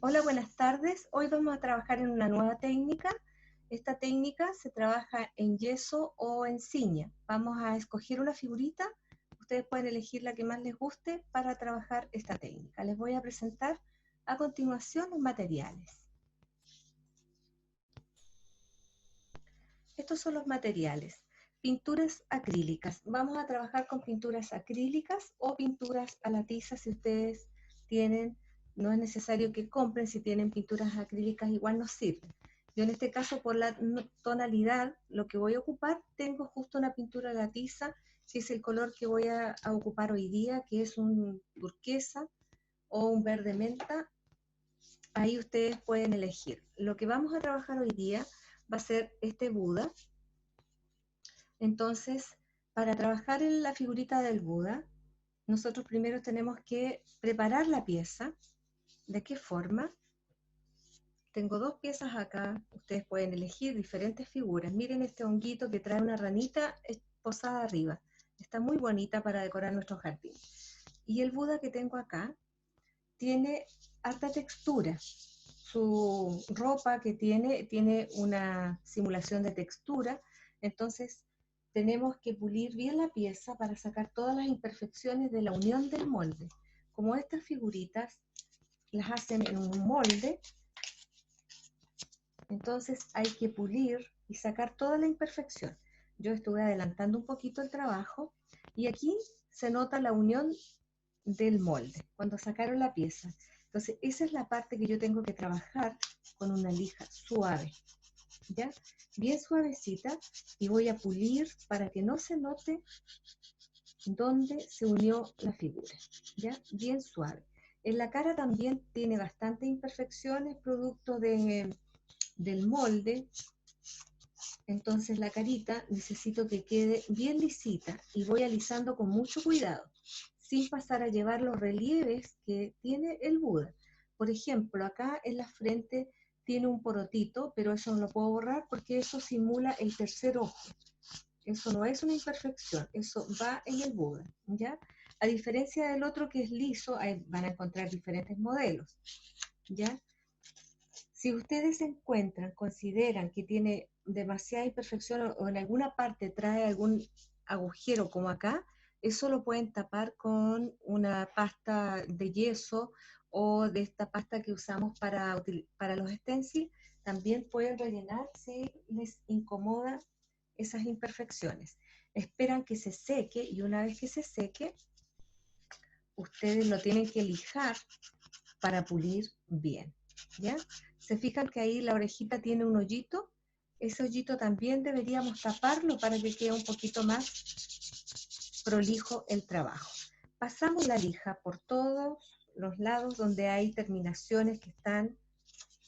Hola, buenas tardes. Hoy vamos a trabajar en una nueva técnica. Esta técnica se trabaja en yeso o en ciña. Vamos a escoger una figurita. Ustedes pueden elegir la que más les guste para trabajar esta técnica. Les voy a presentar a continuación los materiales. Estos son los materiales. Pinturas acrílicas. Vamos a trabajar con pinturas acrílicas o pinturas a la tiza si ustedes tienen. No es necesario que compren, si tienen pinturas acrílicas igual nos sirven. Yo en este caso por la tonalidad, lo que voy a ocupar, tengo justo una pintura a la tiza, que es el color que voy a ocupar hoy día, que es un turquesa o un verde menta. Ahí ustedes pueden elegir. Lo que vamos a trabajar hoy día va a ser este Buda. Entonces, para trabajar en la figurita del Buda, nosotros primero tenemos que preparar la pieza. ¿De qué forma? Tengo dos piezas acá, ustedes pueden elegir diferentes figuras. Miren este honguito que trae una ranita posada arriba. Está muy bonita para decorar nuestro jardín. Y el Buda que tengo acá tiene harta textura. Su ropa que tiene una simulación de textura, entonces tenemos que pulir bien la pieza para sacar todas las imperfecciones de la unión del molde. Como estas figuritas las hacen en un molde, entonces hay que pulir y sacar toda la imperfección. Yo estuve adelantando un poquito el trabajo y aquí se nota la unión del molde, cuando sacaron la pieza. Entonces esa es la parte que yo tengo que trabajar con una lija suave, ¿ya? Bien suavecita, y voy a pulir para que no se note dónde se unió la figura, ¿ya? Bien suave. En la cara también tiene bastantes imperfecciones, producto del molde, entonces la carita necesito que quede bien lisita y voy alisando con mucho cuidado, sin pasar a llevar los relieves que tiene el Buda. Por ejemplo, acá en la frente tiene un porotito, pero eso no lo puedo borrar porque eso simula el tercer ojo. Eso no es una imperfección, eso va en el Buda, ¿ya? A diferencia del otro que es liso, ahí van a encontrar diferentes modelos, ¿ya? Si ustedes encuentran, consideran que tiene demasiada imperfección o en alguna parte trae algún agujero como acá, eso lo pueden tapar con una pasta de yeso o de esta pasta que usamos para los stencils. También pueden rellenar si les incomoda esas imperfecciones. Esperan que se seque y una vez que se seque, ustedes lo tienen que lijar para pulir bien, ¿ya? Se fijan que ahí la orejita tiene un hoyito, ese hoyito también deberíamos taparlo para que quede un poquito más prolijo el trabajo. Pasamos la lija por todos los lados donde hay terminaciones que están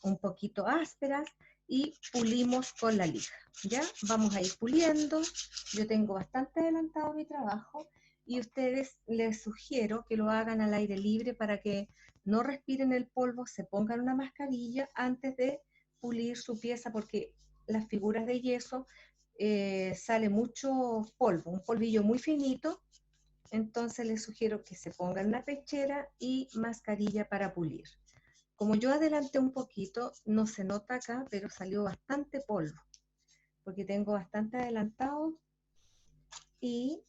un poquito ásperas y pulimos con la lija, ¿ya? Vamos a ir puliendo. Yo tengo bastante adelantado mi trabajo y ustedes les sugiero que lo hagan al aire libre para que no respiren el polvo, se pongan una mascarilla antes de pulir su pieza porque las figuras de yeso sale mucho polvo, un polvillo muy finito, entonces les sugiero que se pongan una pechera y mascarilla para pulir. Como yo adelanté un poquito, no se nota acá, pero salió bastante polvo, porque tengo bastante adelantado. Y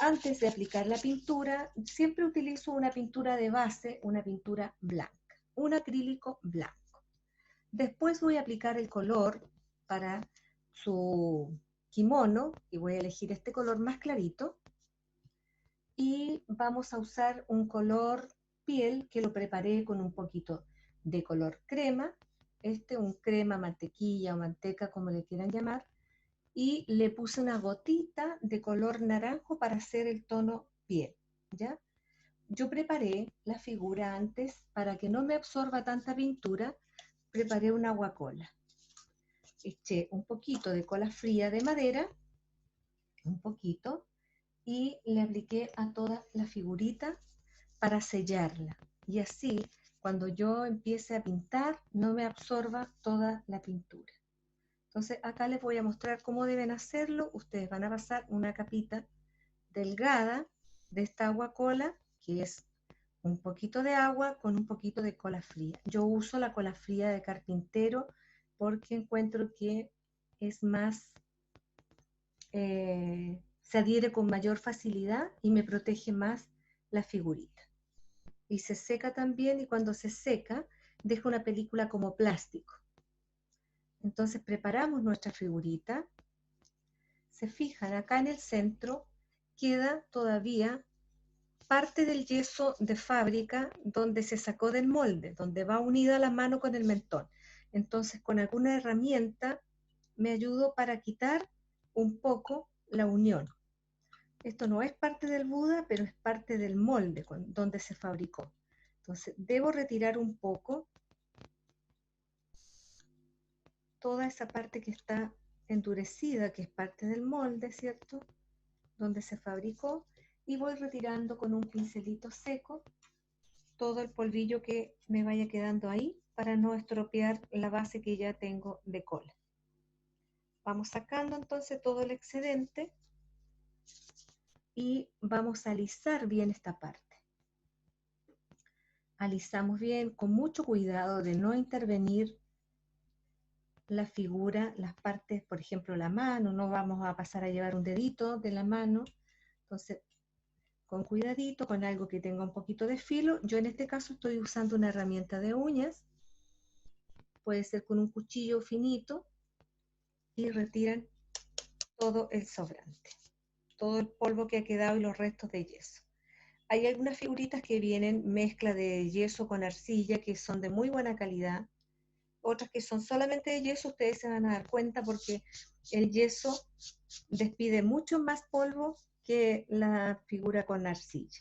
antes de aplicar la pintura, siempre utilizo una pintura de base, una pintura blanca, un acrílico blanco. Después voy a aplicar el color para su kimono, y voy a elegir este color más clarito, y vamos a usar un color piel que lo preparé con un poquito de color crema, un crema, mantequilla o manteca, como le quieran llamar, y le puse una gotita de color naranjo para hacer el tono piel, ¿ya? Yo preparé la figura antes, para que no me absorba tanta pintura, preparé una guacola. Eché un poquito de cola fría de madera, un poquito, y le apliqué a toda la figurita para sellarla. Y así, cuando yo empiece a pintar, no me absorba toda la pintura. Entonces, acá les voy a mostrar cómo deben hacerlo. Ustedes van a pasar una capita delgada de esta agua cola, que es un poquito de agua con un poquito de cola fría. Yo uso la cola fría de carpintero porque encuentro que es más, se adhiere con mayor facilidad y me protege más la figurita. Y se seca también, y cuando se seca deja una película como plástico. Entonces preparamos nuestra figurita. Se fijan, acá en el centro queda todavía parte del yeso de fábrica donde se sacó del molde, donde va unida la mano con el mentón. Entonces con alguna herramienta me ayudo para quitar un poco la unión. Esto no es parte del Buda, pero es parte del molde donde se fabricó. Entonces debo retirar un poco toda esa parte que está endurecida, que es parte del molde, ¿cierto? Donde se fabricó, y voy retirando con un pincelito seco todo el polvillo que me vaya quedando ahí para no estropear la base que ya tengo de cola. Vamos sacando entonces todo el excedente y vamos a alisar bien esta parte. Alisamos bien, con mucho cuidado de no intervenir la figura, las partes, por ejemplo la mano, no vamos a pasar a llevar un dedito de la mano, entonces con cuidadito, con algo que tenga un poquito de filo. Yo en este caso estoy usando una herramienta de uñas, puede ser con un cuchillo finito, y retiran todo el sobrante, todo el polvo que ha quedado y los restos de yeso. Hay algunas figuritas que vienen mezcla de yeso con arcilla que son de muy buena calidad, otras que son solamente de yeso. Ustedes se van a dar cuenta porque el yeso despide mucho más polvo que la figura con arcilla.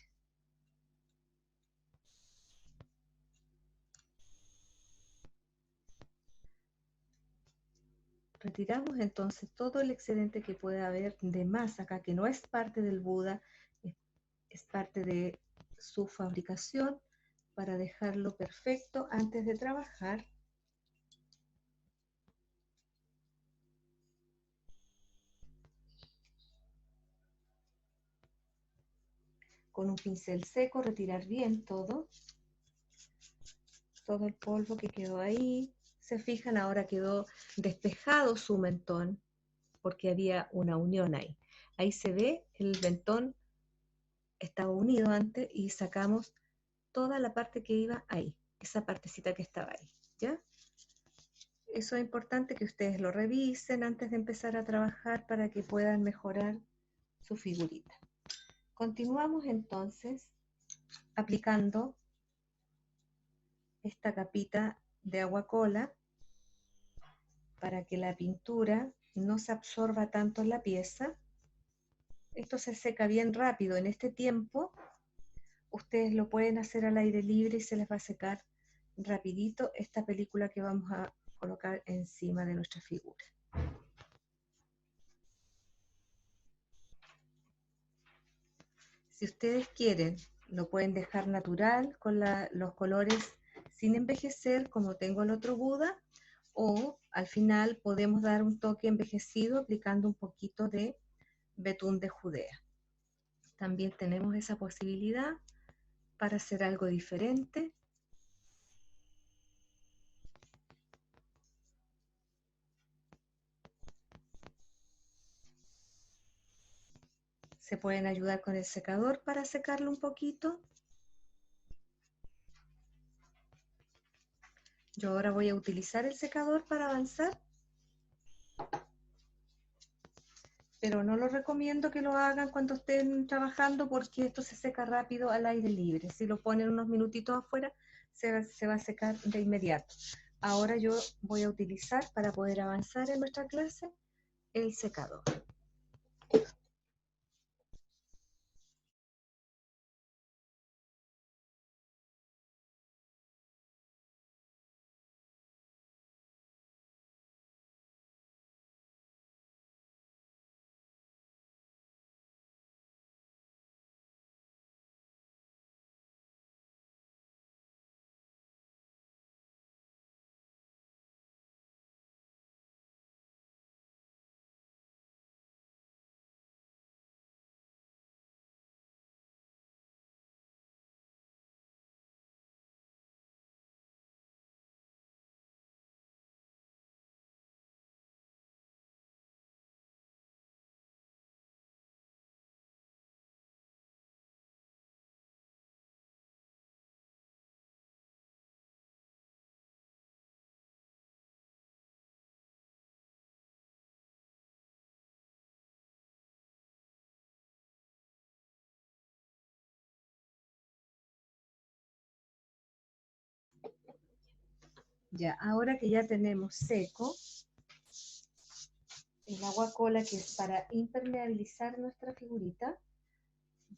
Retiramos entonces todo el excedente que pueda haber de más acá, que no es parte del Buda, es parte de su fabricación, para dejarlo perfecto antes de trabajar. Con un pincel seco retirar bien todo el polvo que quedó ahí. Se fijan, ahora quedó despejado su mentón porque había una unión ahí. Ahí se ve el mentón estaba unido antes y sacamos toda la parte que iba ahí, esa partecita que estaba ahí, ¿ya? Eso es importante que ustedes lo revisen antes de empezar a trabajar para que puedan mejorar su figurita. Continuamos entonces aplicando esta capita de agua cola para que la pintura no se absorba tanto en la pieza. Esto se seca bien rápido. En este tiempo ustedes lo pueden hacer al aire libre y se les va a secar rapidito esta película que vamos a colocar encima de nuestra figura. Si ustedes quieren, lo pueden dejar natural con los colores sin envejecer, como tengo el otro Buda, o al final podemos dar un toque envejecido aplicando un poquito de betún de Judea. También tenemos esa posibilidad para hacer algo diferente. Se pueden ayudar con el secador para secarlo un poquito. Yo ahora voy a utilizar el secador para avanzar, pero no lo recomiendo que lo hagan cuando estén trabajando porque esto se seca rápido al aire libre. Si lo ponen unos minutitos afuera, se va a secar de inmediato. Ahora yo voy a utilizar, para poder avanzar en nuestra clase, el secador. Ya, ahora que ya tenemos seco el agua cola, que es para impermeabilizar nuestra figurita,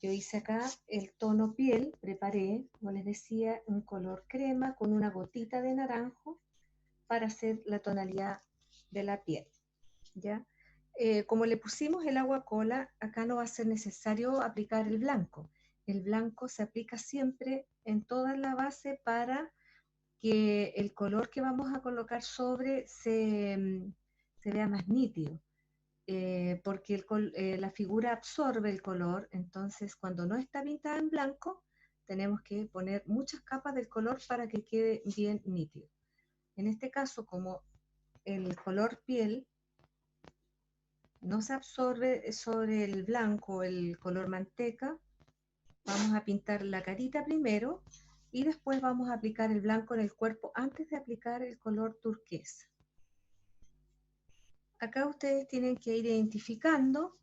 yo hice acá el tono piel, preparé, como les decía, un color crema con una gotita de naranjo para hacer la tonalidad de la piel, ¿ya? Como le pusimos el agua cola, acá no va a ser necesario aplicar el blanco. El blanco se aplica siempre en toda la base para que el color que vamos a colocar sobre se vea más nítido. Porque la figura absorbe el color, entonces cuando no está pintada en blanco, tenemos que poner muchas capas del color para que quede bien nítido. En este caso, como el color piel no se absorbe sobre el blanco, el color manteca, vamos a pintar la carita primero y después vamos a aplicar el blanco en el cuerpo antes de aplicar el color turquesa. Acá ustedes tienen que ir identificando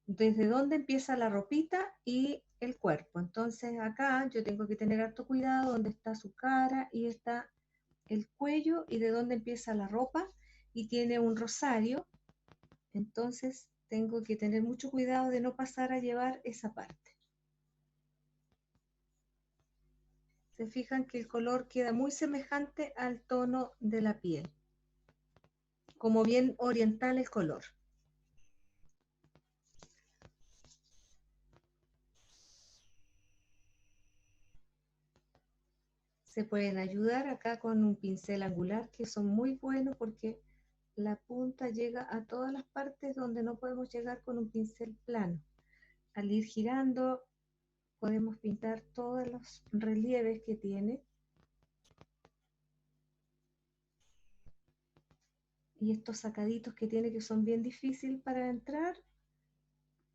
desde dónde empieza la ropita y el cuerpo. Entonces acá yo tengo que tener harto cuidado dónde está su cara y está el cuello y de dónde empieza la ropa, y tiene un rosario, entonces tengo que tener mucho cuidado de no pasar a llevar esa parte. Se fijan que el color queda muy semejante al tono de la piel, como bien oriental el color. Se pueden ayudar acá con un pincel angular, que son muy buenos porque la punta llega a todas las partes donde no podemos llegar con un pincel plano. Al ir girando podemos pintar todos los relieves que tiene. Y estos sacaditos que tiene, que son bien difíciles para entrar,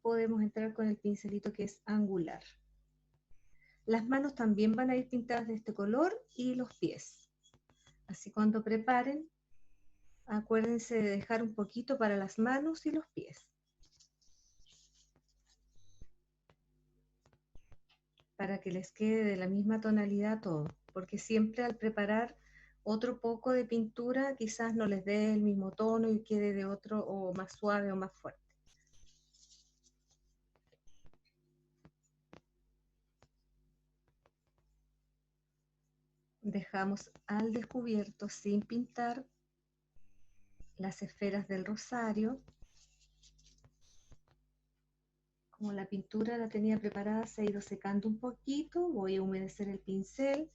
podemos entrar con el pincelito que es angular. Las manos también van a ir pintadas de este color y los pies. Así cuando preparen, acuérdense de dejar un poquito para las manos y los pies, para que les quede de la misma tonalidad todo, porque siempre al preparar otro poco de pintura quizás no les dé el mismo tono y quede de otro, o más suave o más fuerte. Dejamos al descubierto sin pintar las esferas del rosario. Como la pintura la tenía preparada, se ha ido secando un poquito, voy a humedecer el pincel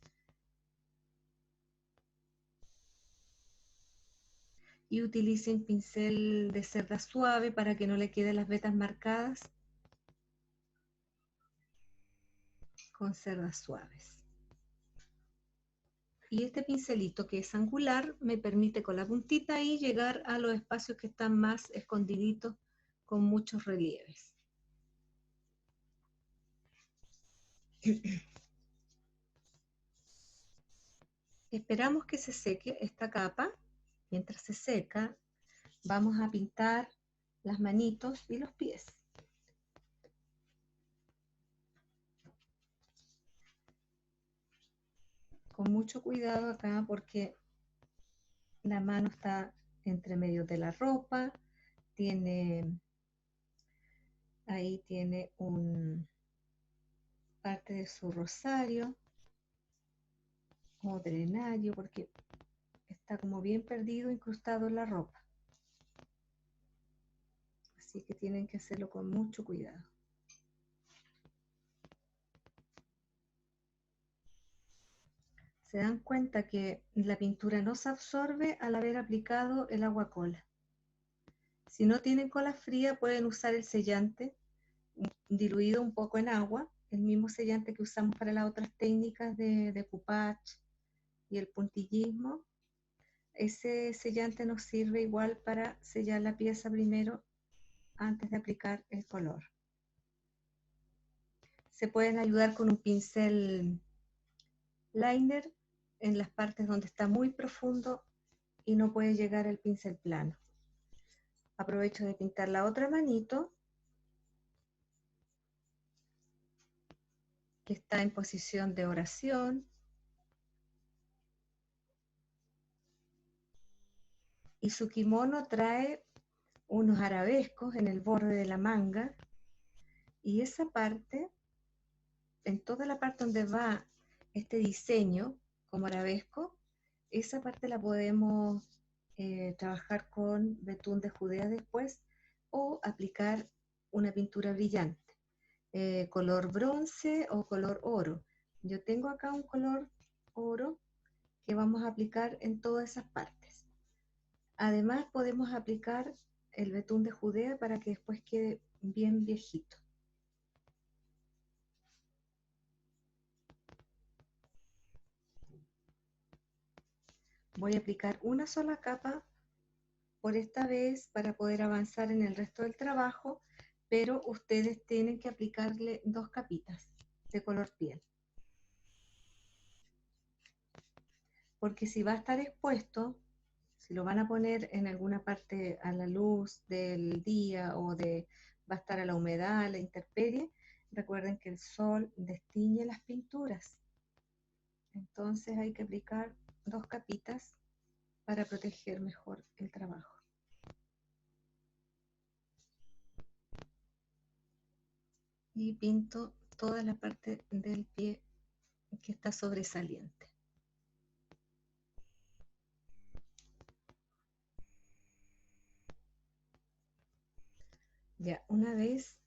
y utilicen pincel de cerda suave para que no le queden las vetas marcadas con cerdas suaves. Y este pincelito, que es angular, me permite con la puntita ahí llegar a los espacios que están más escondiditos con muchos relieves. Esperamos que se seque esta capa. Mientras se seca, vamos a pintar las manitos y los pies. Con mucho cuidado acá, porque la mano está entre medio de la ropa, ahí tiene parte de su rosario o drenario, porque está como bien perdido, incrustado en la ropa. Así que tienen que hacerlo con mucho cuidado. Se dan cuenta que la pintura no se absorbe al haber aplicado el agua cola. Si no tienen cola fría, pueden usar el sellante diluido un poco en agua, el mismo sellante que usamos para las otras técnicas de decoupage y el puntillismo. Ese sellante nos sirve igual para sellar la pieza primero antes de aplicar el color. Se pueden ayudar con un pincel liner en las partes donde está muy profundo y no puede llegar el pincel plano. Aprovecho de pintar la otra manito, que está en posición de oración. Y su kimono trae unos arabescos en el borde de la manga, y esa parte, en toda la parte donde va este diseño como arabesco, esa parte la podemos trabajar con betún de Judea después o aplicar una pintura brillante, color bronce o color oro. Yo tengo acá un color oro que vamos a aplicar en todas esas partes. Además podemos aplicar el betún de Judea para que después quede bien viejito. Voy a aplicar una sola capa por esta vez para poder avanzar en el resto del trabajo, pero ustedes tienen que aplicarle 2 capitas de color piel. Porque si va a estar expuesto, si lo van a poner en alguna parte a la luz del día o va a estar a la humedad, a la intemperie, recuerden que el sol destiñe las pinturas. Entonces hay que aplicar 2 capitas para proteger mejor el trabajo. Y pinto toda la parte del pie que está sobresaliente. Ya, una vez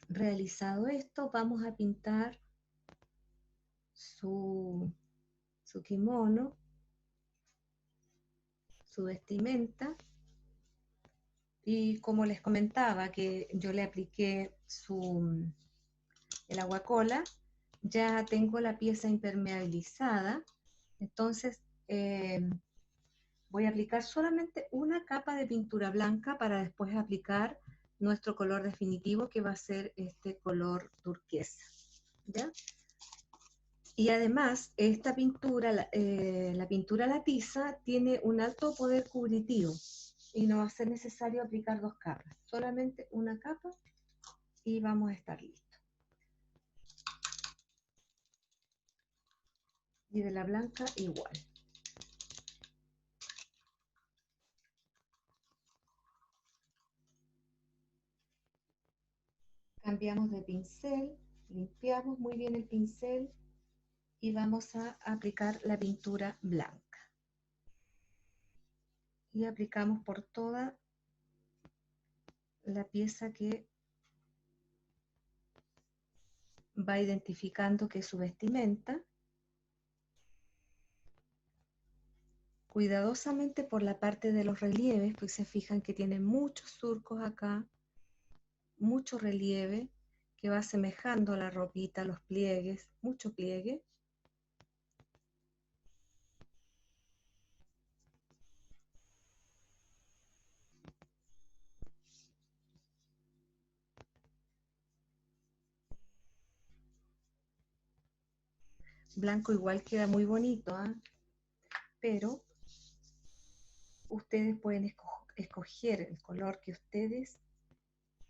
realizado esto, vamos a pintar su kimono, su vestimenta, y como les comentaba que yo le apliqué el aguacola, ya tengo la pieza impermeabilizada, entonces voy a aplicar solamente una capa de pintura blanca para después aplicar nuestro color definitivo, que va a ser este color turquesa, ¿ya? Y además, esta pintura, la pintura a la tiza, tiene un alto poder cubritivo y no va a ser necesario aplicar 2 capas, solamente una capa y vamos a estar listos. Y de la blanca igual. Cambiamos de pincel, limpiamos muy bien el pincel y vamos a aplicar la pintura blanca. Y aplicamos por toda la pieza que va identificando que es su vestimenta. Cuidadosamente por la parte de los relieves, pues se fijan que tiene muchos surcos acá, mucho relieve, que va asemejando a la ropita, los pliegues, mucho pliegue. Blanco igual queda muy bonito, ¿eh? Pero ustedes pueden escoger el color que ustedes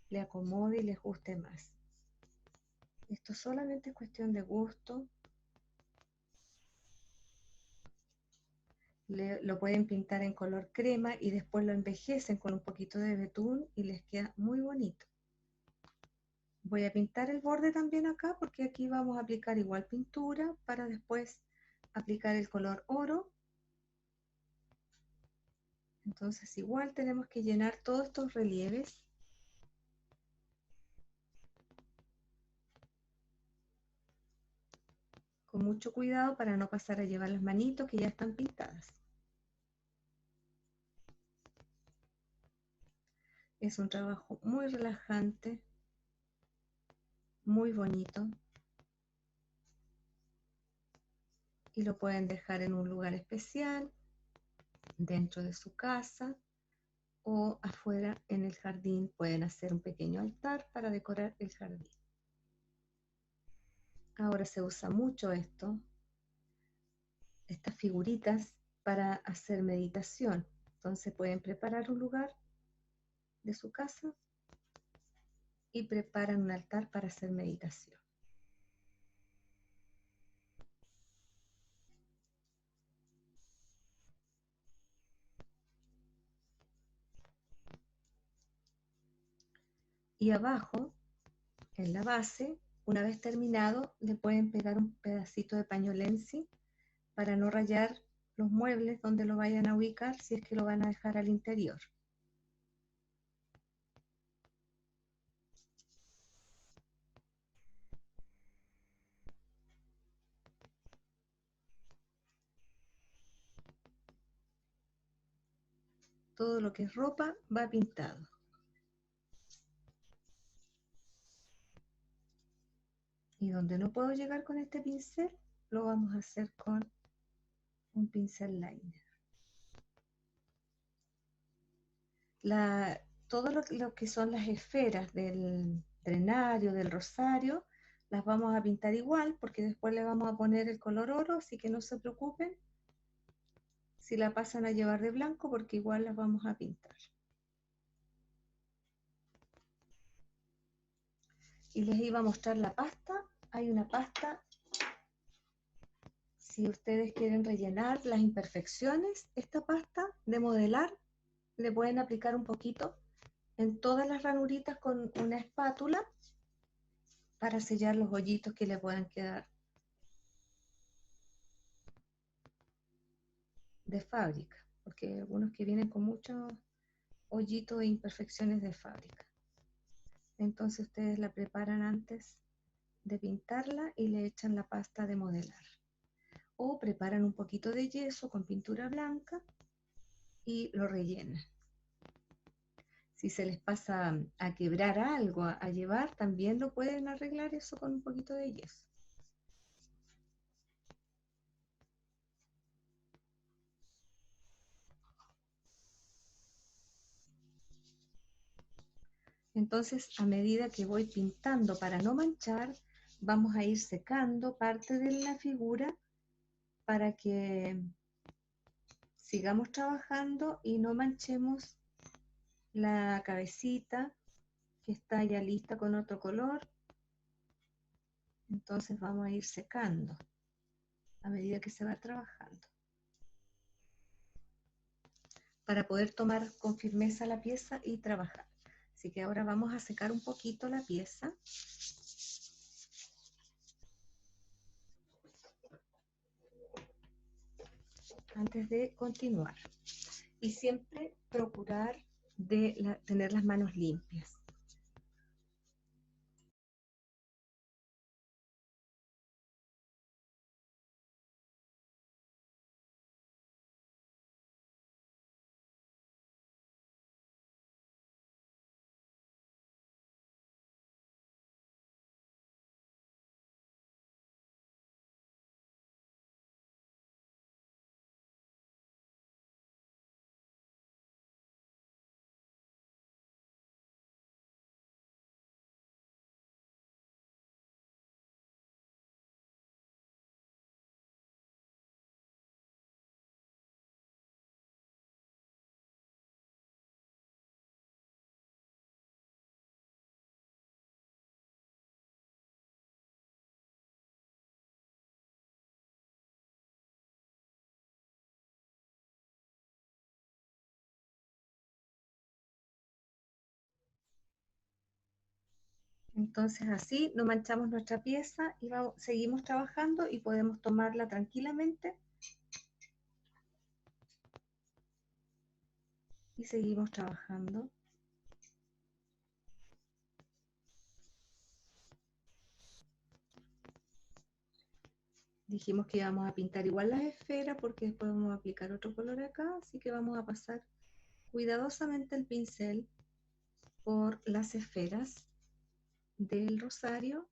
le acomode y les guste más. Esto solamente es cuestión de gusto. Lo pueden pintar en color crema y después lo envejecen con un poquito de betún y les queda muy bonito. Voy a pintar el borde también acá porque aquí vamos a aplicar igual pintura para después aplicar el color oro. Entonces igual tenemos que llenar todos estos relieves. Con mucho cuidado para no pasar a llevar las manitos que ya están pintadas. Es un trabajo muy relajante, muy bonito. Y lo pueden dejar en un lugar especial, dentro de su casa o afuera en el jardín. Pueden hacer un pequeño altar para decorar el jardín. Ahora se usa mucho estas figuritas para hacer meditación. Entonces pueden preparar un lugar de su casa y preparan un altar para hacer meditación. Y abajo, en la base, una vez terminado, le pueden pegar un pedacito de pañolensi para no rayar los muebles donde lo vayan a ubicar si es que lo van a dejar al interior. Todo lo que es ropa va pintado. Y donde no puedo llegar con este pincel, lo vamos a hacer con un pincel liner. Todo lo que son las esferas del drenario, del rosario, las vamos a pintar igual porque después le vamos a poner el color oro, así que no se preocupen si la pasan a llevar de blanco porque igual las vamos a pintar. Y les iba a mostrar la pasta. Hay una pasta, si ustedes quieren rellenar las imperfecciones, esta pasta de modelar le pueden aplicar un poquito en todas las ranuritas con una espátula para sellar los hoyitos que le puedan quedar de fábrica, porque hay algunos que vienen con muchos hoyitos e imperfecciones de fábrica. Entonces ustedes la preparan antes de pintarla y le echan la pasta de modelar. O preparan un poquito de yeso con pintura blanca y lo rellenan. Si se les pasa a quebrar algo, a llevar, también lo pueden arreglar eso con un poquito de yeso. Entonces, a medida que voy pintando para no manchar, vamos a ir secando parte de la figura para que sigamos trabajando y no manchemos la cabecita que está ya lista con otro color. Entonces vamos a ir secando a medida que se va trabajando para poder tomar con firmeza la pieza y trabajar. Así que ahora vamos a secar un poquito la pieza. Antes de continuar. Y siempre procurar de tener las manos limpias. Entonces así no manchamos nuestra pieza y seguimos trabajando y podemos tomarla tranquilamente y seguimos trabajando. Dijimos que íbamos a pintar igual las esferas porque después vamos a aplicar otro color acá, así que vamos a pasar cuidadosamente el pincel por las esferas del rosario.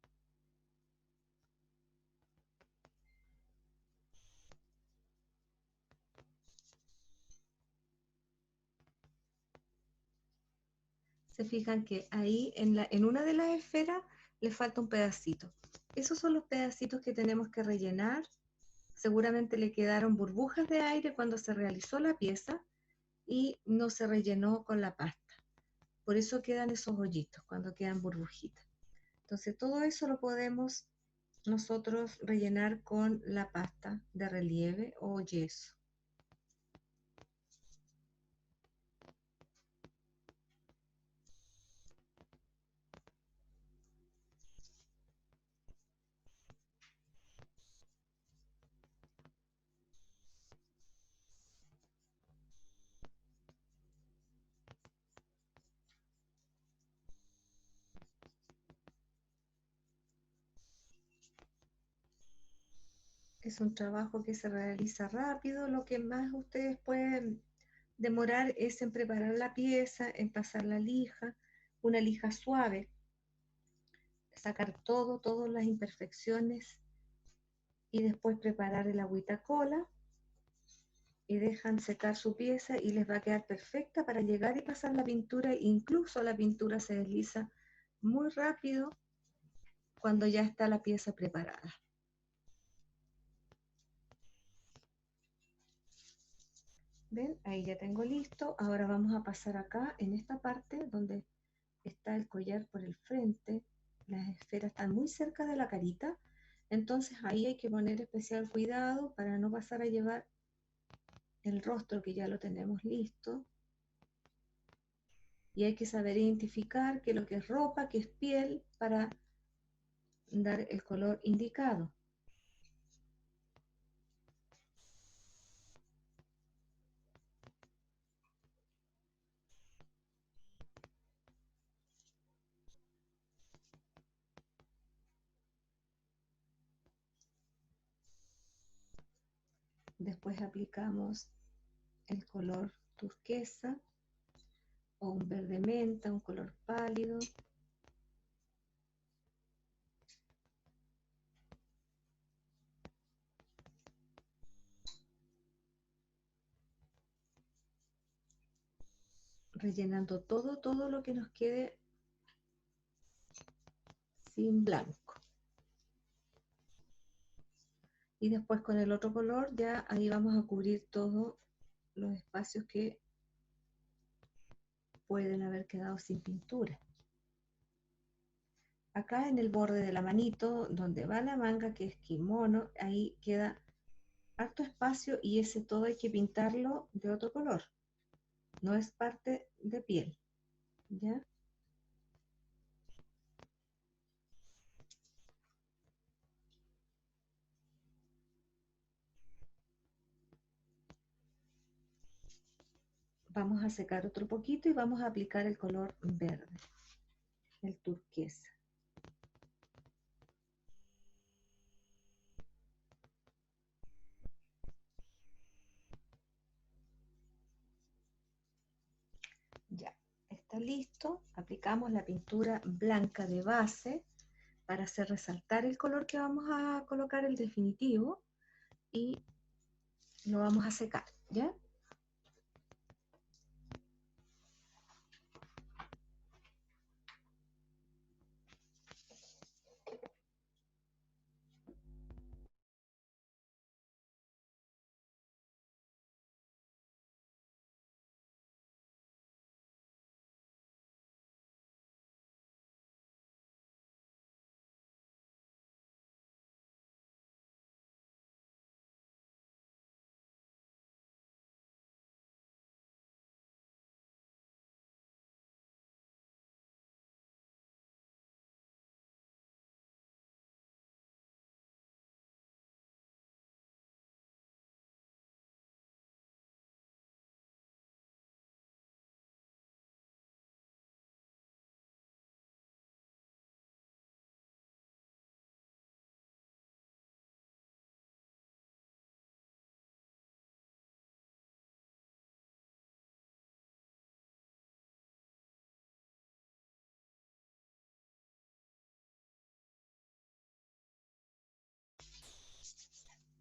Se fijan que ahí en una de las esferas le falta un pedacito. Esos son los pedacitos que tenemos que rellenar. Seguramente le quedaron burbujas de aire cuando se realizó la pieza y no se rellenó con la pasta. Por eso quedan esos hoyitos cuando quedan burbujitas. Entonces todo eso lo podemos nosotros rellenar con la pasta de relieve o yeso. Es un trabajo que se realiza rápido. Lo que más ustedes pueden demorar es en preparar la pieza, en pasar la lija, una lija suave, sacar todas las imperfecciones y después preparar el agüita cola y dejan secar su pieza y les va a quedar perfecta para llegar y pasar la pintura. Incluso la pintura se desliza muy rápido cuando ya está la pieza preparada. ¿Ven? Ahí ya tengo listo. Ahora vamos a pasar acá en esta parte donde está el collar por el frente. Las esferas están muy cerca de la carita, entonces ahí hay que poner especial cuidado para no pasar a llevar el rostro, que ya lo tenemos listo. Y hay que saber identificar qué es lo que es ropa, qué es piel, para dar el color indicado. Después aplicamos el color turquesa o un verde menta, un color pálido. Rellenando todo lo que nos quede sin blanco. Y después con el otro color ya ahí vamos a cubrir todos los espacios que pueden haber quedado sin pintura. Acá en el borde de la manito, donde va la manga, que es kimono, ahí queda harto espacio y ese todo hay que pintarlo de otro color. No es parte de piel, ¿ya? Vamos a secar otro poquito y vamos a aplicar el color verde, el turquesa. Ya, está listo. Aplicamos la pintura blanca de base para hacer resaltar el color que vamos a colocar, el definitivo, y lo vamos a secar, ¿ya?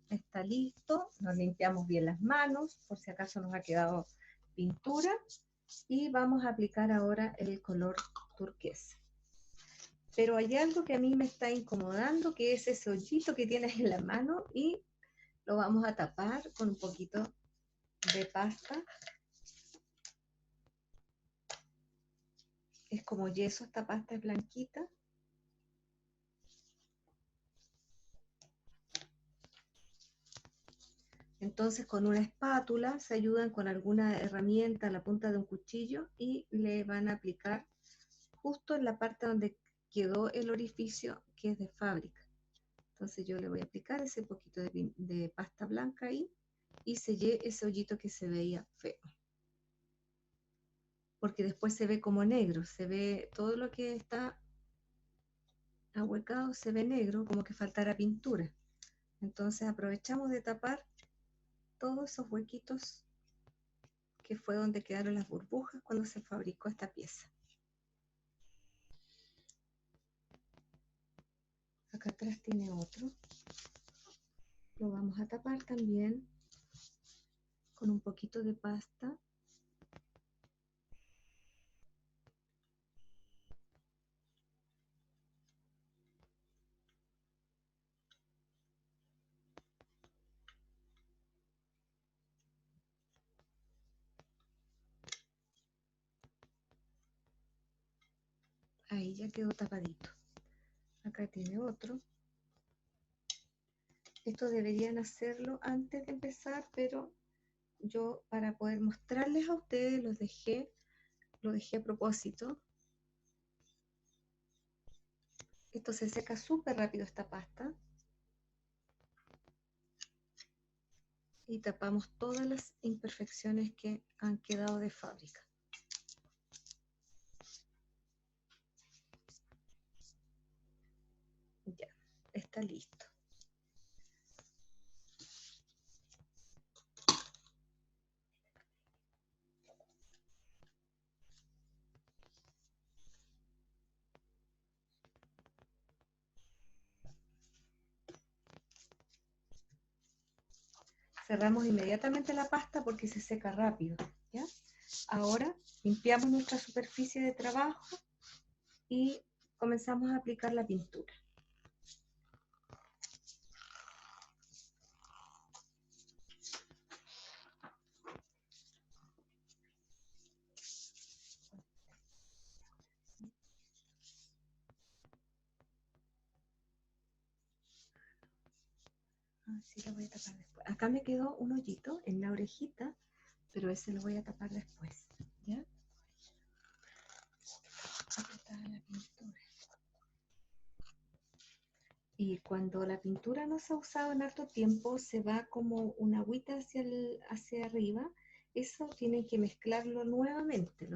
Está listo, nos limpiamos bien las manos, por si acaso nos ha quedado pintura, y vamos a aplicar ahora el color turquesa. Pero hay algo que a mí me está incomodando, que es ese hoyito que tienes en la mano, y lo vamos a tapar con un poquito de pasta. Es como yeso, esta pasta es blanquita. Entonces con una espátula se ayudan con alguna herramienta, la punta de un cuchillo, y le van a aplicar justo en la parte donde quedó el orificio, que es de fábrica. Entonces yo le voy a aplicar ese poquito de pasta blanca ahí y sellé ese hoyito que se veía feo. Porque después se ve como negro, se ve todo lo que está ahuecado, se ve negro, como que faltara pintura. Entonces aprovechamos de tapar todos esos huequitos que fue donde quedaron las burbujas cuando se fabricó esta pieza. Acá atrás tiene otro. Lo vamos a tapar también con un poquito de pasta. Ahí ya quedó tapadito. Acá tiene otro. Esto deberían hacerlo antes de empezar, pero yo para poder mostrarles a ustedes lo dejé a propósito. Esto se seca súper rápido esta pasta. Y tapamos todas las imperfecciones que han quedado de fábrica. Ya, está listo. Cerramos inmediatamente la pasta porque se seca rápido, ¿ya? Ahora limpiamos nuestra superficie de trabajo y comenzamos a aplicar la pintura. Así lo voy a tapar después. Acá me quedó un hoyito en la orejita, pero ese lo voy a tapar después, ¿ya? Apretada la pintura. Y cuando la pintura no se ha usado en harto tiempo, se va como una agüita hacia arriba. Eso tienen que mezclarlo nuevamente,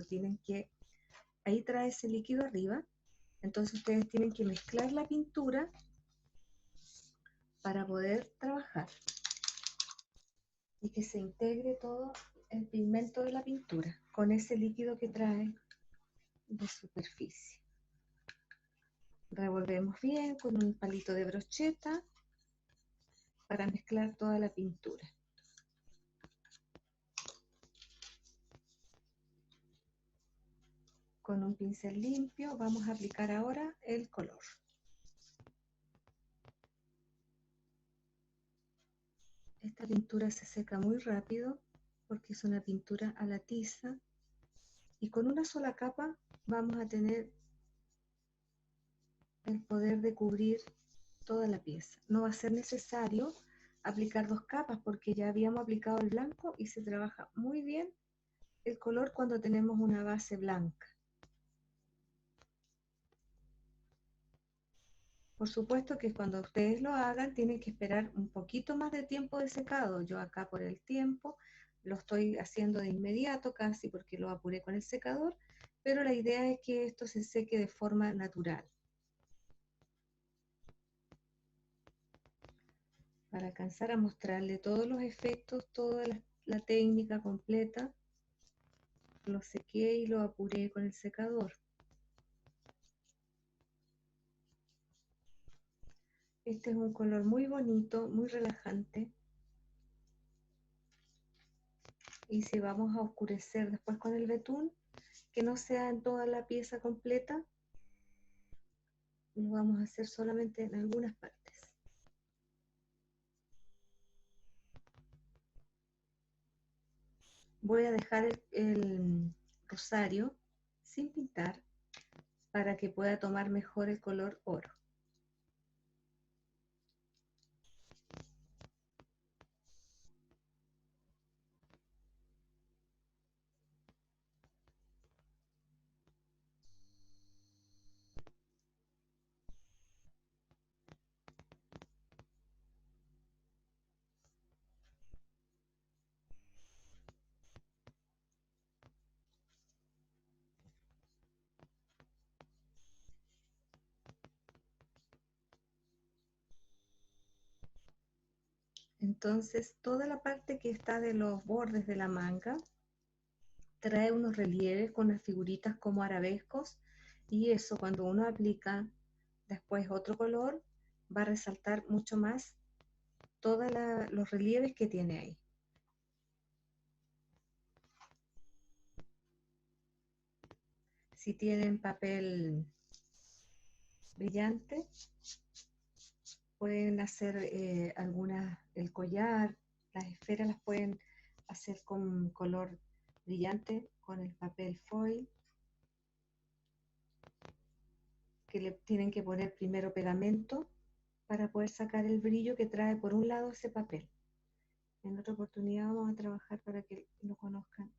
ahí trae ese líquido arriba. Entonces ustedes tienen que mezclar la pintura para poder trabajar y que se integre todo el pigmento de la pintura con ese líquido que trae de superficie. Revolvemos bien con un palito de brocheta para mezclar toda la pintura. Con un pincel limpio vamos a aplicar ahora el color. Esta pintura se seca muy rápido porque es una pintura a la tiza y con una sola capa vamos a tener el poder de cubrir toda la pieza. No va a ser necesario aplicar dos capas porque ya habíamos aplicado el blanco y se trabaja muy bien el color cuando tenemos una base blanca. Por supuesto que cuando ustedes lo hagan tienen que esperar un poquito más de tiempo de secado. Yo acá por el tiempo lo estoy haciendo de inmediato casi porque lo apuré con el secador, pero la idea es que esto se seque de forma natural. Para alcanzar a mostrarle todos los efectos, toda la técnica completa, lo sequé y lo apuré con el secador. Este es un color muy bonito, muy relajante. Y si vamos a oscurecer después con el betún, que no sea en toda la pieza completa, lo vamos a hacer solamente en algunas partes. Voy a dejar el rosario sin pintar para que pueda tomar mejor el color oro. Entonces, toda la parte que está de los bordes de la manga trae unos relieves con unas figuritas como arabescos, y eso cuando uno aplica después otro color va a resaltar mucho más todos los relieves que tiene ahí. Si tienen papel brillante, pueden hacer el collar, las esferas las pueden hacer con color brillante con el papel foil, que le tienen que poner primero pegamento para poder sacar el brillo que trae por un lado ese papel. En otra oportunidad vamos a trabajar para que lo conozcan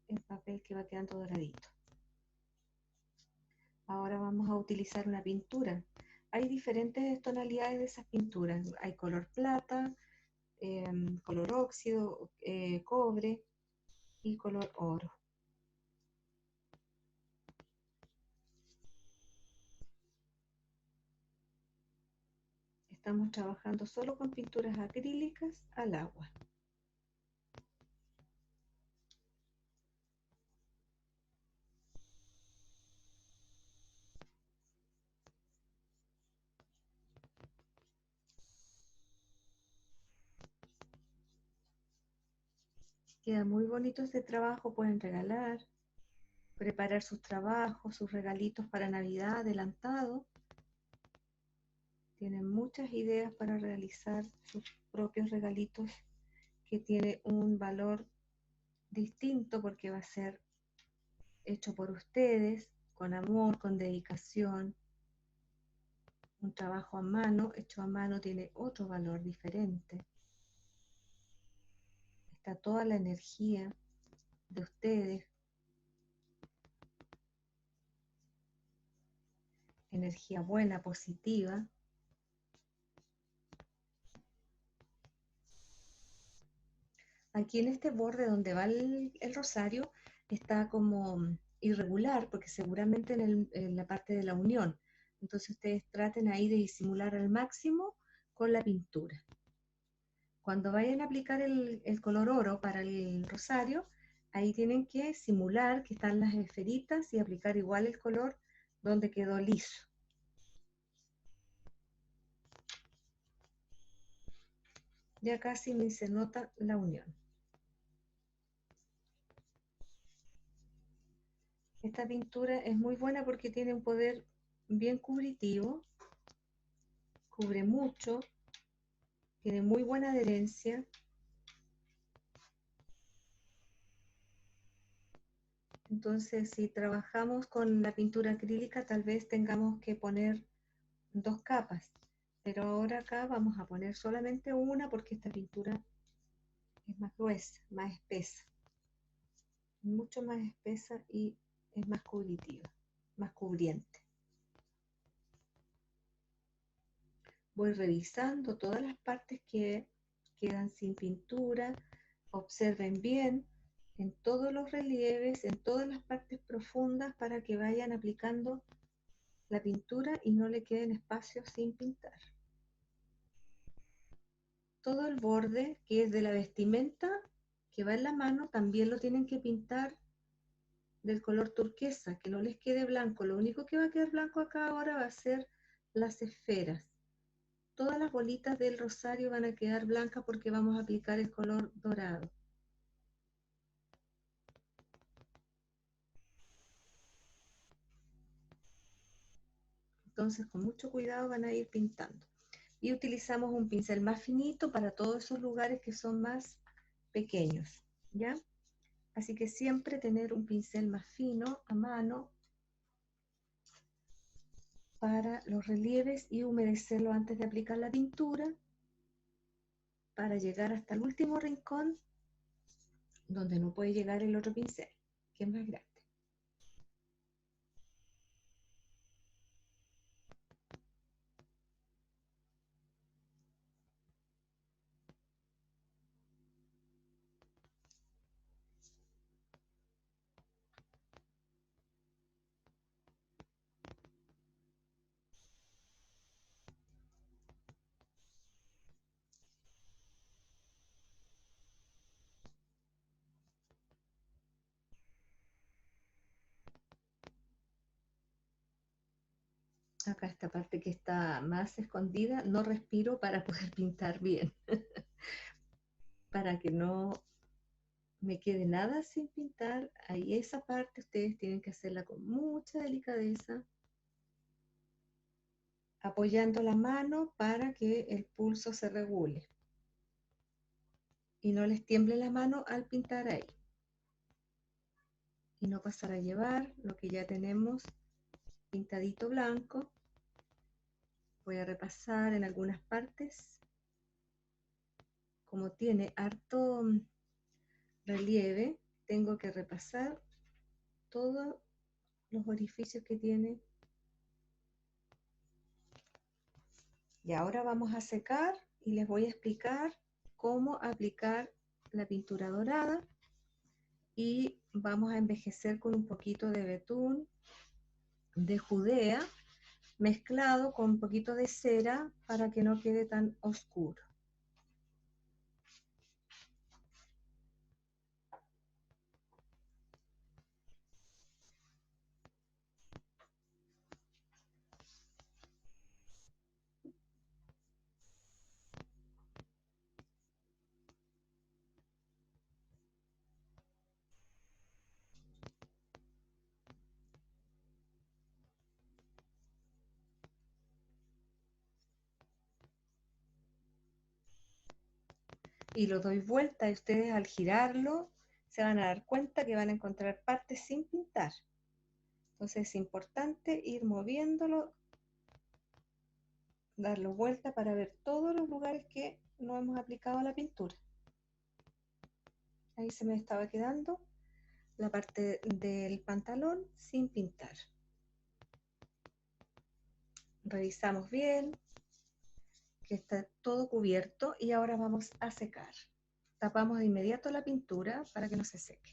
el papel que va quedando doradito. Ahora vamos a utilizar una pintura. Hay diferentes tonalidades de esas pinturas. Hay color plata, color óxido, cobre y color oro. Estamos trabajando solo con pinturas acrílicas al agua. Queda muy bonito este trabajo, pueden regalar, preparar sus trabajos, sus regalitos para Navidad adelantado. Tienen muchas ideas para realizar sus propios regalitos que tiene un valor distinto porque va a ser hecho por ustedes, con amor, con dedicación. Un trabajo a mano, hecho a mano, tiene otro valor diferente. Está toda la energía de ustedes, energía buena, positiva. Aquí en este borde donde va el rosario está como irregular porque seguramente en la parte de la unión. Entonces ustedes traten ahí de disimular al máximo con la pintura. Cuando vayan a aplicar el color oro para el rosario, ahí tienen que simular que están las esferitas y aplicar igual el color donde quedó liso. Ya casi ni se nota la unión. Esta pintura es muy buena porque tiene un poder bien cubritivo, cubre mucho, tiene muy buena adherencia. Entonces, si trabajamos con la pintura acrílica, tal vez tengamos que poner 2 capas, pero ahora acá vamos a poner solamente una porque esta pintura es más gruesa, más espesa, mucho más espesa y es más cubritiva, más cubriente. Voy revisando todas las partes que quedan sin pintura. Observen bien en todos los relieves, en todas las partes profundas para que vayan aplicando la pintura y no le queden espacios sin pintar. Todo el borde que es de la vestimenta que va en la mano también lo tienen que pintar del color turquesa, que no les quede blanco. Lo único que va a quedar blanco acá ahora va a ser las esferas. Todas las bolitas del rosario van a quedar blancas porque vamos a aplicar el color dorado. Entonces con mucho cuidado van a ir pintando. Y utilizamos un pincel más finito para todos esos lugares que son más pequeños, ¿ya? Así que siempre tener un pincel más fino a mano para los relieves y humedecerlo antes de aplicar la pintura para llegar hasta el último rincón donde no puede llegar el otro pincel, que es más grande. Acá esta parte que está más escondida, no respiro para poder pintar bien, para que no me quede nada sin pintar. Ahí esa parte ustedes tienen que hacerla con mucha delicadeza, apoyando la mano para que el pulso se regule y no les tiemble la mano al pintar ahí. Y no pasar a llevar lo que ya tenemos pintadito blanco. Voy a repasar en algunas partes. Como tiene harto relieve, tengo que repasar todos los orificios que tiene. Y ahora vamos a secar y les voy a explicar cómo aplicar la pintura dorada, y vamos a envejecer con un poquito de betún de Judea mezclado con un poquito de cera para que no quede tan oscuro. Y lo doy vuelta y ustedes al girarlo se van a dar cuenta que van a encontrar partes sin pintar. Entonces es importante ir moviéndolo, darlo vuelta para ver todos los lugares que no hemos aplicado la pintura. Ahí se me estaba quedando la parte del pantalón sin pintar. Revisamos bien que está todo cubierto y ahora vamos a secar. Tapamos de inmediato la pintura para que no se seque.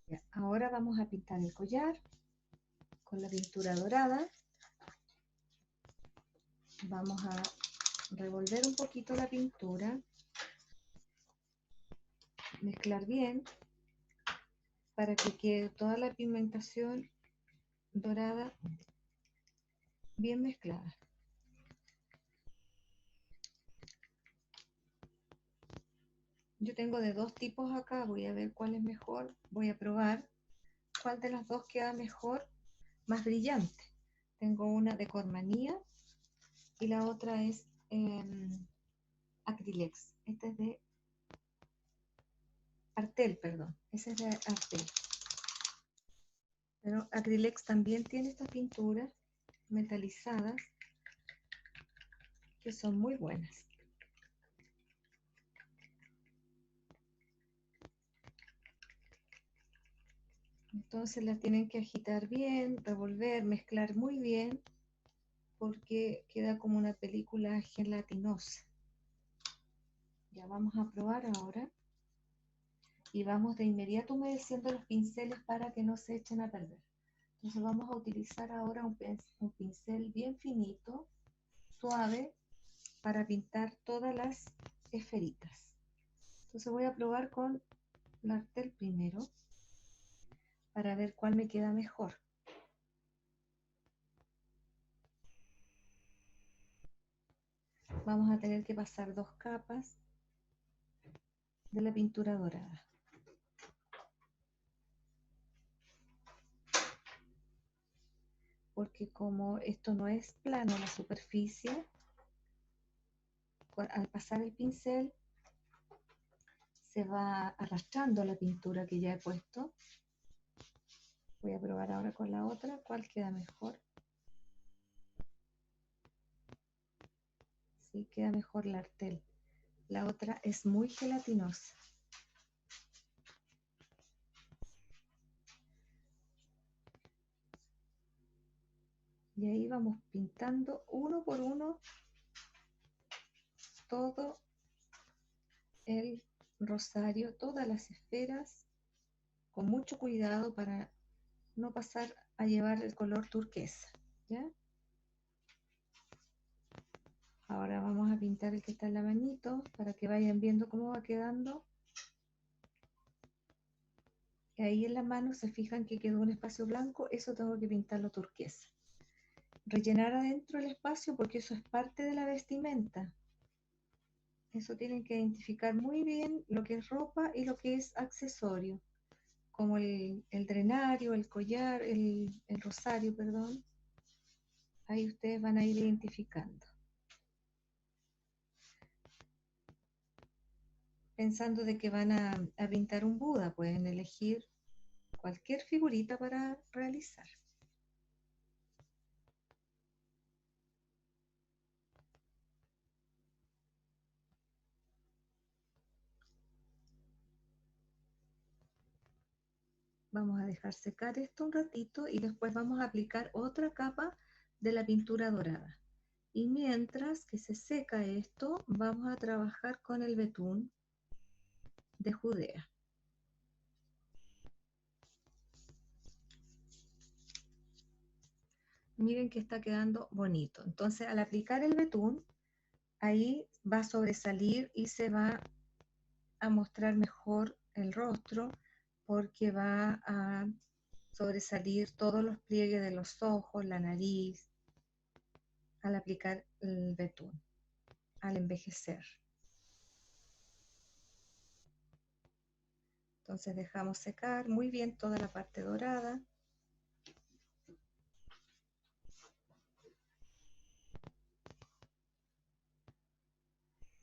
Ya, ahora vamos a pintar el collar con la pintura dorada. Vamos a revolver un poquito la pintura, mezclar bien para que quede toda la pigmentación dorada bien mezclada. Yo tengo de dos tipos acá, voy a ver cuál es mejor, voy a probar cuál de las dos queda mejor, más brillante. Tengo una de Cormanía y la otra es Acrylex. Esta es de Artel, perdón. Esa es de Artel. Pero Acrylex también tiene estas pinturas metalizadas que son muy buenas. Entonces las tienen que agitar bien, revolver, mezclar muy bien, porque queda como una película gelatinosa. Ya vamos a probar ahora. Y vamos de inmediato humedeciendo los pinceles para que no se echen a perder. Entonces vamos a utilizar ahora un pincel bien finito suave para pintar todas las esferitas. Entonces voy a probar con la Artel primero para ver cuál me queda mejor. Vamos a tener que pasar 2 capas de la pintura dorada. Porque como esto no es plano la superficie, al pasar el pincel se va arrastrando la pintura que ya he puesto. Voy a probar ahora con la otra, cuál queda mejor. Sí, queda mejor la Artel. La otra es muy gelatinosa. Y ahí vamos pintando uno por uno todo el rosario, todas las esferas, con mucho cuidado para no pasar a llevar el color turquesa, ¿ya? Ahora vamos a pintar el que está en la manito para que vayan viendo cómo va quedando. Y ahí en la mano se fijan que quedó un espacio blanco, eso tengo que pintarlo turquesa. Rellenar adentro el espacio porque eso es parte de la vestimenta. Eso tienen que identificar muy bien lo que es ropa y lo que es accesorio, como el drenario, el collar, el rosario, perdón. Ahí ustedes van a ir identificando. Pensando de que van a pintar un Buda, pueden elegir cualquier figurita para realizar. Vamos a dejar secar esto un ratito y después vamos a aplicar otra capa de la pintura dorada. Y mientras que se seca esto, vamos a trabajar con el betún de Judea. Miren que está quedando bonito. Entonces, al aplicar el betún, ahí va a sobresalir y se va a mostrar mejor el rostro porque va a sobresalir todos los pliegues de los ojos, la nariz, al aplicar el betún, al envejecer. Entonces dejamos secar muy bien toda la parte dorada.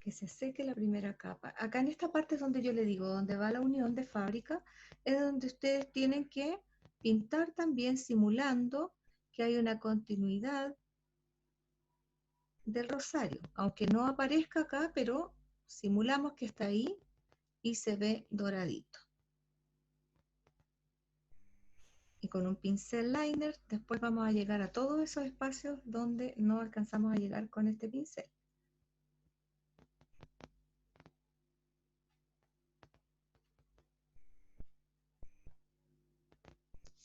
Que se seque la primera capa. Acá en esta parte es donde yo le digo, donde va la unión de fábrica, es donde ustedes tienen que pintar también simulando que hay una continuidad del rosario, aunque no aparezca acá, pero simulamos que está ahí y se ve doradito. Y con un pincel liner después vamos a llegar a todos esos espacios donde no alcanzamos a llegar con este pincel.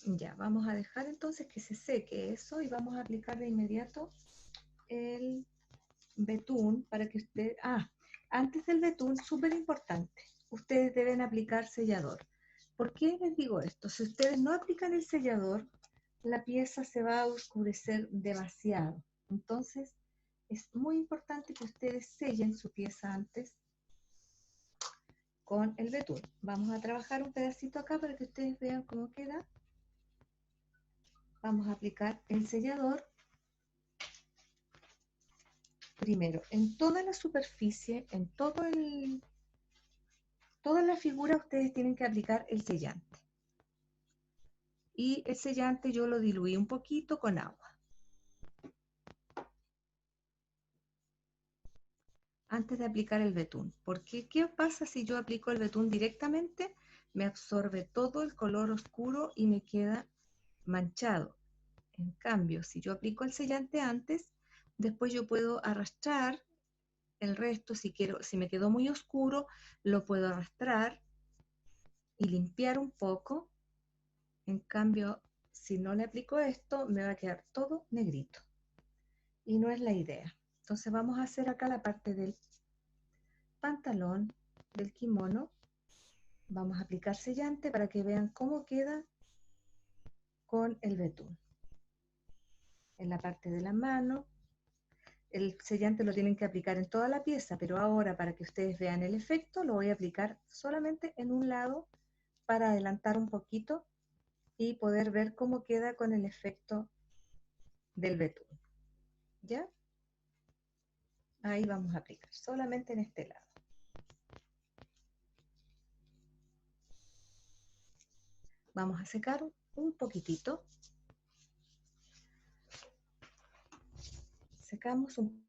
Ya, vamos a dejar entonces que se seque eso y vamos a aplicar de inmediato el betún para que usted... antes del betún, súper importante, ustedes deben aplicar sellador. ¿Por qué les digo esto? Si ustedes no aplican el sellador, la pieza se va a oscurecer demasiado. Entonces, es muy importante que ustedes sellen su pieza antes con el betún. Vamos a trabajar un pedacito acá para que ustedes vean cómo queda. Vamos a aplicar el sellador primero en toda la superficie, en toda la figura ustedes tienen que aplicar el sellante. Y el sellante yo lo diluí un poquito con agua. Antes de aplicar el betún. Porque ¿qué pasa si yo aplico el betún directamente? Me absorbe todo el color oscuro y me queda manchado. En cambio, si yo aplico el sellante antes, después yo puedo arrastrar el resto, si me quedó muy oscuro, lo puedo arrastrar y limpiar un poco. En cambio, si no le aplico esto, me va a quedar todo negrito. Y no es la idea. Entonces vamos a hacer acá la parte del pantalón, del kimono. Vamos a aplicar sellante para que vean cómo queda con el betún. En la parte de la mano, el sellante lo tienen que aplicar en toda la pieza, pero ahora para que ustedes vean el efecto, lo voy a aplicar solamente en un lado para adelantar un poquito y poder ver cómo queda con el efecto del betún. ¿Ya? Ahí vamos a aplicar, solamente en este lado. Vamos a secar un poquitito. Secamos un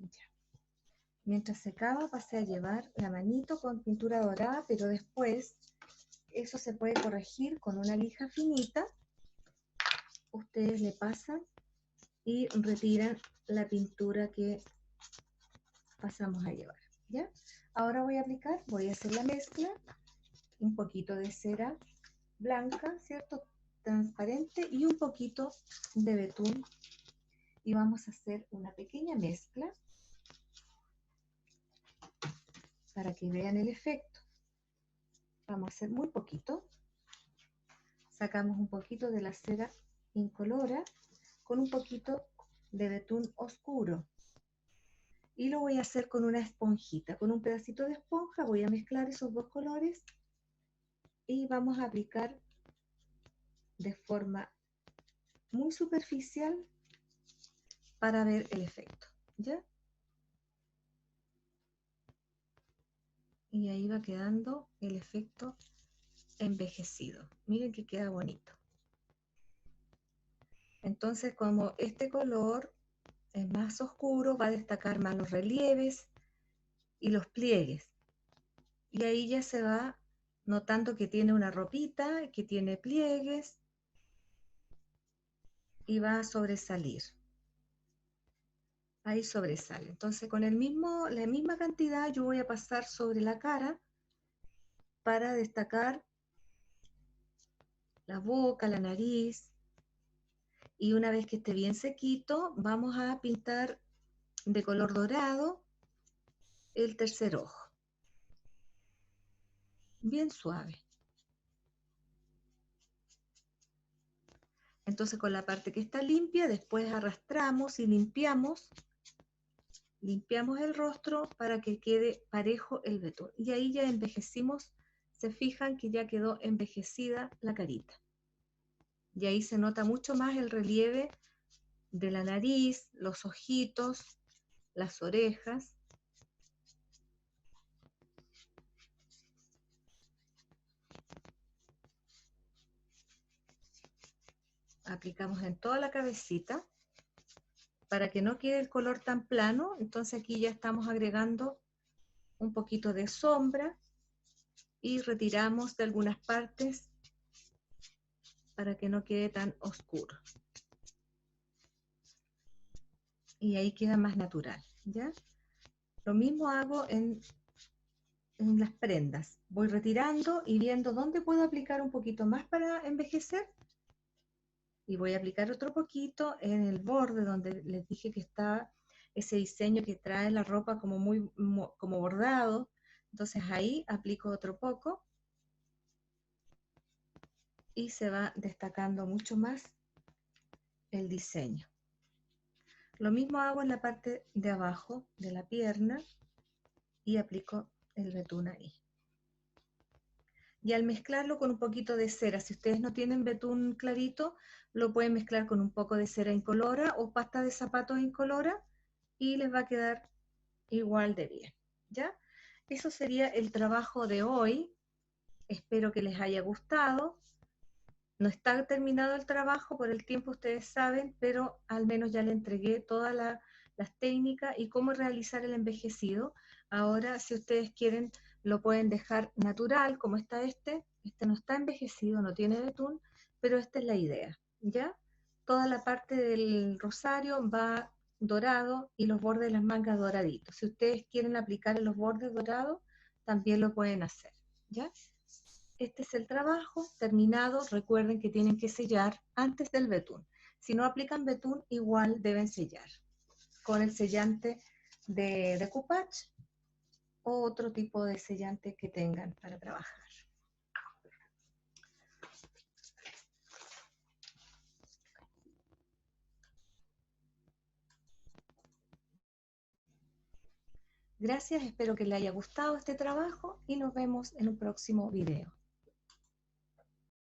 ya. Mientras secaba pasé a llevar la manito con pintura dorada, pero después eso se puede corregir con una lija finita. Ustedes le pasan y retiran la pintura que pasamos a llevar, ¿ya? Ahora voy a hacer la mezcla, un poquito de cera blanca, ¿cierto? Transparente y un poquito de betún. Y vamos a hacer una pequeña mezcla para que vean el efecto. Vamos a hacer muy poquito. Sacamos un poquito de la cera incolora con un poquito de betún oscuro. Y lo voy a hacer con una esponjita. Con un pedacito de esponja voy a mezclar esos dos colores y vamos a aplicar de forma muy superficial para ver el efecto, ¿ya? Y ahí va quedando el efecto envejecido. Miren que queda bonito. Entonces, como este color es más oscuro, va a destacar más los relieves y los pliegues. Y ahí ya se va notando que tiene una ropita, que tiene pliegues y va a sobresalir. Ahí sobresale. Entonces, con la misma cantidad yo voy a pasar sobre la cara para destacar la boca, la nariz. Y una vez que esté bien sequito, vamos a pintar de color dorado el tercer ojo. Bien suave. Entonces con la parte que está limpia, después arrastramos y limpiamos el rostro para que quede parejo el betún. Y ahí ya envejecimos, se fijan que ya quedó envejecida la carita. Y ahí se nota mucho más el relieve de la nariz, los ojitos, las orejas. Aplicamos en toda la cabecita para que no quede el color tan plano. Entonces aquí ya estamos agregando un poquito de sombra y retiramos de algunas partes para que no quede tan oscuro. Y ahí queda más natural, ¿ya? Lo mismo hago en las prendas. Voy retirando y viendo dónde puedo aplicar un poquito más para envejecer. Y voy a aplicar otro poquito en el borde donde les dije que está ese diseño que trae la ropa como como bordado. Entonces ahí aplico otro poco y se va destacando mucho más el diseño. Lo mismo hago en la parte de abajo de la pierna y aplico el betún ahí. y al mezclarlo con un poquito de cera, si ustedes no tienen betún clarito, lo pueden mezclar con un poco de cera incolora o pasta de zapatos incolora y les va a quedar igual de bien, ¿ya? Eso sería el trabajo de hoy. Espero que les haya gustado. No está terminado el trabajo por el tiempo, ustedes saben, pero al menos ya le entregué todas las técnicas y cómo realizar el envejecido. Ahora, si ustedes quieren, lo pueden dejar natural, como está este. Este no está envejecido, no tiene betún, pero esta es la idea, ¿ya? Toda la parte del rosario va dorado y los bordes de las mangas doraditos. Si ustedes quieren aplicar en los bordes dorados, también lo pueden hacer, ¿ya? Este es el trabajo terminado. Recuerden que tienen que sellar antes del betún. Si no aplican betún, igual deben sellar con el sellante de decoupage o otro tipo de sellante que tengan para trabajar. Gracias, espero que les haya gustado este trabajo y nos vemos en un próximo video.